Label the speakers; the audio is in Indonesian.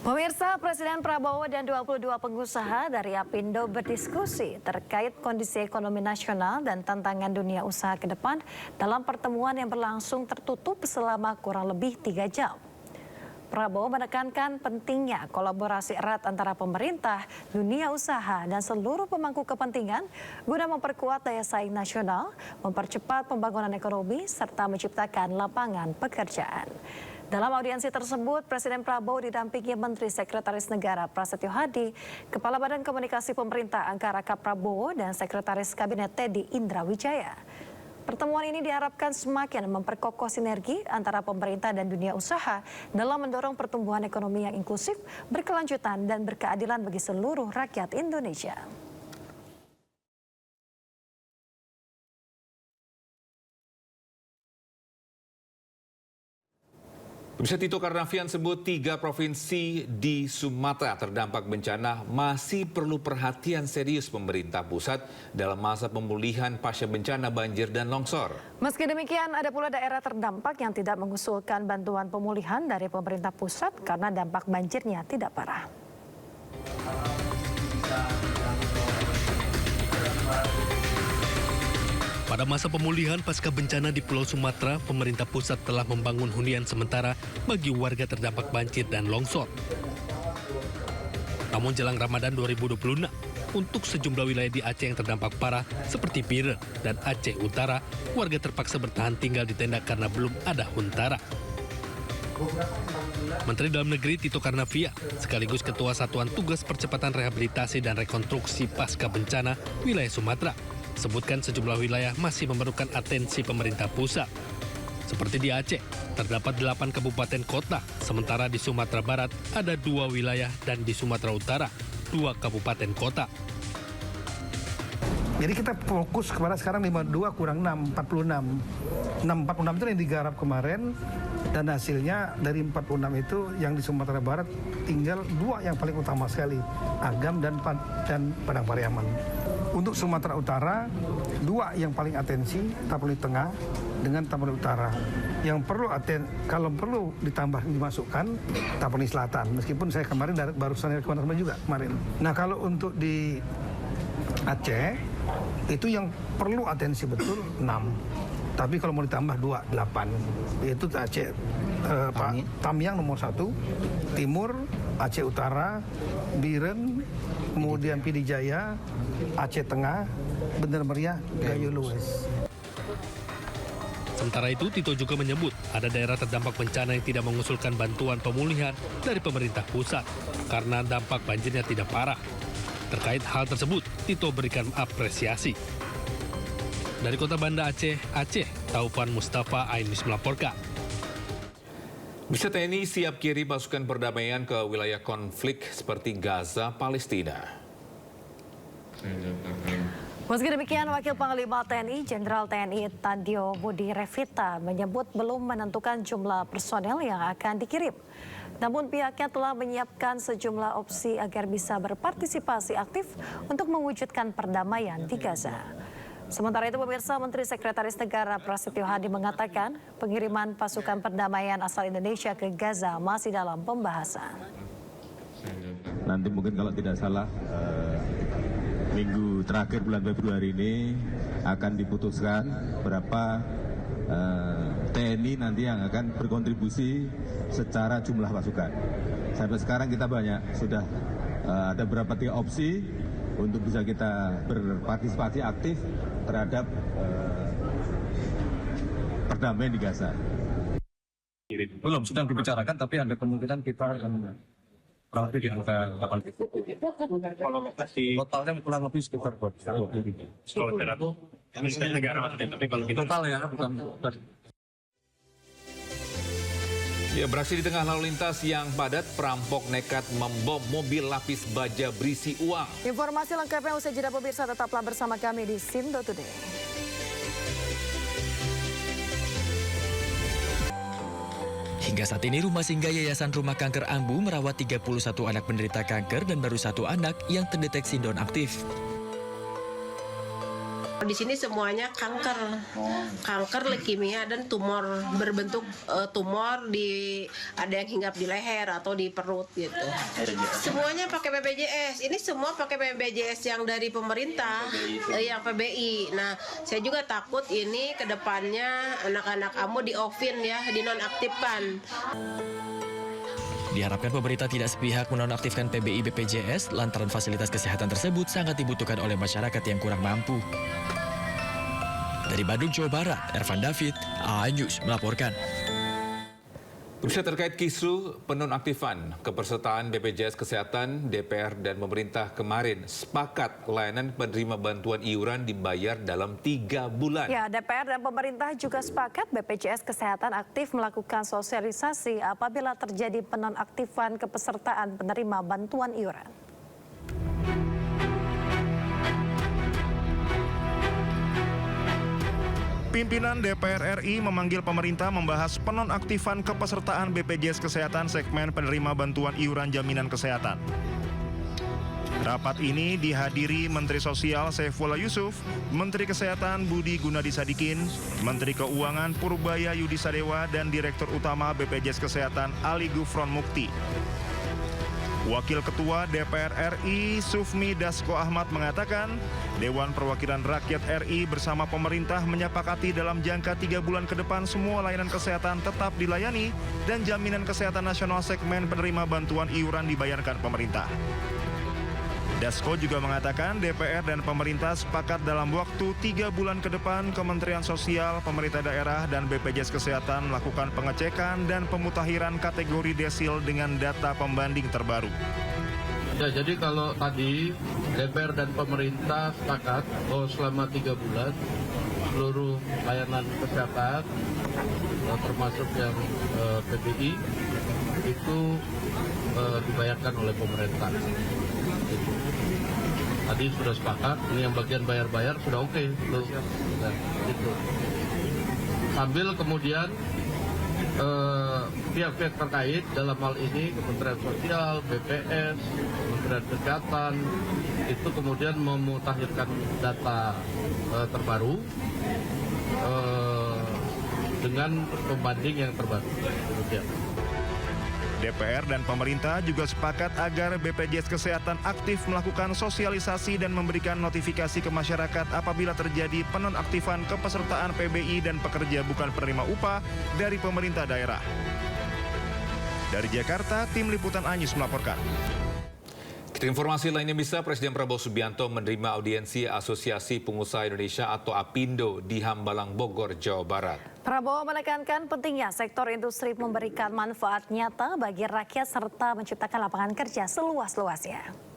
Speaker 1: Pemirsa, Presiden Prabowo dan 22 pengusaha dari Apindo berdiskusi terkait kondisi ekonomi nasional dan tantangan dunia usaha ke depan dalam pertemuan yang berlangsung tertutup selama kurang lebih 3 jam. Prabowo menekankan pentingnya kolaborasi erat antara pemerintah, dunia usaha, dan seluruh pemangku kepentingan guna memperkuat daya saing nasional, mempercepat pembangunan ekonomi, serta menciptakan lapangan pekerjaan. Dalam audiensi tersebut, Presiden Prabowo didampingi Menteri Sekretaris Negara Prasetyo Hadi, Kepala Badan Komunikasi Pemerintah Angka Raka Prabowo, dan Sekretaris Kabinet Teddy Indrawijaya. Pertemuan ini diharapkan semakin memperkokoh sinergi antara pemerintah dan dunia usaha dalam mendorong pertumbuhan ekonomi yang inklusif, berkelanjutan, dan berkeadilan bagi seluruh rakyat Indonesia.
Speaker 2: Pemirsa, Tito Karnavian sebut 3 provinsi di Sumatera terdampak bencana masih perlu perhatian serius pemerintah pusat dalam masa pemulihan pasca bencana banjir dan longsor.
Speaker 1: Meski demikian, ada pula daerah terdampak yang tidak mengusulkan bantuan pemulihan dari pemerintah pusat karena dampak banjirnya tidak parah.
Speaker 3: Pada masa pemulihan pasca bencana di Pulau Sumatera, pemerintah pusat telah membangun hunian sementara bagi warga terdampak banjir dan longsor. Namun jelang Ramadan 2026, untuk sejumlah wilayah di Aceh yang terdampak parah seperti Biren dan Aceh Utara, warga terpaksa bertahan tinggal di tenda karena belum ada huntara. Menteri Dalam Negeri Tito Karnavian sekaligus Ketua Satuan Tugas Percepatan Rehabilitasi dan Rekonstruksi Pasca Bencana wilayah Sumatera sebutkan sejumlah wilayah masih memerlukan atensi pemerintah pusat. Seperti di Aceh, terdapat 8 kabupaten kota, sementara di Sumatera Barat ada 2 wilayah dan di Sumatera Utara 2 kabupaten kota.
Speaker 4: Jadi kita fokus kepada sekarang 52 kurang 6, 46. 46 itu yang digarap kemarin, dan hasilnya dari 46 itu yang di Sumatera Barat tinggal 2 yang paling utama sekali, Agam dan Padang Pariaman. Untuk Sumatera Utara, 2 yang paling atensi, Tapanuli Tengah dengan Tapanuli Utara. Yang perlu kalau perlu ditambah dimasukkan Tapanuli Selatan. Meskipun saya kemarin barusan rekomendasi juga kemarin. Nah, kalau untuk di Aceh itu yang perlu atensi betul 6. Tapi kalau mau ditambah 2, 8. Yaitu Aceh Tamiang nomor 1, Timur, Aceh Utara, Biren, kemudian Pidijaya, Aceh Tengah, Bener Meriah, Gayo Lues.
Speaker 3: Sementara itu, Tito juga menyebut ada daerah terdampak bencana yang tidak mengusulkan bantuan pemulihan dari pemerintah pusat karena dampak banjirnya tidak parah. Terkait hal tersebut, Tito berikan apresiasi. Dari Kota Banda Aceh, Taufan Mustafa Ainus melaporkan.
Speaker 2: Bisa TNI siap kirim pasukan perdamaian ke wilayah konflik seperti Gaza, Palestina.
Speaker 1: Meski demikian, Wakil Panglima TNI Jenderal TNI Tadio Budi Revita menyebut belum menentukan jumlah personel yang akan dikirim. Namun pihaknya telah menyiapkan sejumlah opsi agar bisa berpartisipasi aktif untuk mewujudkan perdamaian di Gaza. Sementara itu, pemirsa, Menteri Sekretaris Negara Prasetyo Hadi mengatakan pengiriman pasukan perdamaian asal Indonesia ke Gaza masih dalam pembahasan.
Speaker 5: Nanti mungkin kalau tidak salah minggu terakhir bulan Februari ini akan diputuskan berapa TNI nanti yang akan berkontribusi secara jumlah pasukan. Sampai sekarang kita sudah ada beberapa 3 opsi untuk bisa kita berpartisipasi aktif terhadap perdamaian di Gaza.
Speaker 6: Belum, sedang dibicarakan, tapi ada kemungkinan kita akan kurang lebih di angka 8. Kalau lokasi totalnya kurang lebih sekitar 20. Kalau aku negara maksudnya, tapi kalau kita total ya bukan.
Speaker 2: Ya, beraksi di tengah lalu lintas yang padat, perampok nekat membom mobil lapis baja berisi uang.
Speaker 1: Informasi lengkapnya usai jeda, pemirsa, tetaplah bersama kami di Sindo Today.
Speaker 7: Hingga saat ini Rumah Singgah Yayasan Rumah Kanker Ambu merawat 31 anak penderita kanker dan baru 1 anak yang terdeteksi nonaktif.
Speaker 8: Di sini semuanya kanker, leukemia dan tumor berbentuk tumor ada yang hinggap di leher atau di perut gitu. Semuanya pakai BPJS. Ini semua pakai BPJS yang dari pemerintah, yang PBI. Nah, saya juga takut ini ke depannya anak-anak AMO di-off-in ya, dinonaktifkan.
Speaker 7: Diharapkan pemerintah tidak sepihak menonaktifkan PBI BPJS lantaran fasilitas kesehatan tersebut sangat dibutuhkan oleh masyarakat yang kurang mampu. Dari Bandung, Jawa Barat, Ervan David, A-News melaporkan.
Speaker 2: Pemirsa, terkait kisru penonaktifan kepesertaan BPJS Kesehatan, DPR dan pemerintah kemarin sepakat layanan penerima bantuan iuran dibayar dalam 3 bulan.
Speaker 1: Ya, DPR dan pemerintah juga sepakat BPJS Kesehatan aktif melakukan sosialisasi apabila terjadi penonaktifan kepesertaan penerima bantuan iuran.
Speaker 9: Pimpinan DPR RI memanggil pemerintah membahas penonaktifan kepesertaan BPJS Kesehatan segmen penerima bantuan iuran jaminan kesehatan. Rapat ini dihadiri Menteri Sosial Saifullah Yusuf, Menteri Kesehatan Budi Gunadi Sadikin, Menteri Keuangan Purbaya Yudi Sadewa, dan Direktur Utama BPJS Kesehatan Ali Gufron Mukti. Wakil Ketua DPR RI Sufmi Dasko Ahmad mengatakan, Dewan Perwakilan Rakyat RI bersama pemerintah menyepakati dalam jangka 3 bulan ke depan semua layanan kesehatan tetap dilayani dan jaminan kesehatan nasional segmen penerima bantuan iuran dibayarkan pemerintah. Dasko juga mengatakan DPR dan pemerintah sepakat dalam waktu 3 bulan ke depan Kementerian Sosial, pemerintah daerah, dan BPJS Kesehatan melakukan pengecekan dan pemutakhiran kategori desil dengan data pembanding terbaru.
Speaker 10: Ya, jadi kalau tadi DPR dan pemerintah sepakat bahwa selama 3 bulan seluruh layanan kesehatan termasuk yang PBI itu dibayarkan oleh pemerintah. Tadi sudah sepakat, ini yang bagian bayar-bayar sudah oke. Gitu. Sambil kemudian pihak-pihak terkait dalam hal ini Kementerian Sosial, BPS, Kementerian Kesehatan itu kemudian memutakhirkan data terbaru dengan pembanding yang terbaru. Demikian.
Speaker 9: DPR dan pemerintah juga sepakat agar BPJS Kesehatan aktif melakukan sosialisasi dan memberikan notifikasi ke masyarakat apabila terjadi penonaktifan kepesertaan PBI dan pekerja bukan penerima upah dari pemerintah daerah. Dari Jakarta, Tim Liputan A-News melaporkan.
Speaker 2: Kita informasi lainnya, bisa Presiden Prabowo Subianto menerima audiensi Asosiasi Pengusaha Indonesia atau APindo di Hambalang, Bogor, Jawa Barat.
Speaker 1: Prabowo menekankan pentingnya sektor industri memberikan manfaat nyata bagi rakyat serta menciptakan lapangan kerja seluas-luasnya.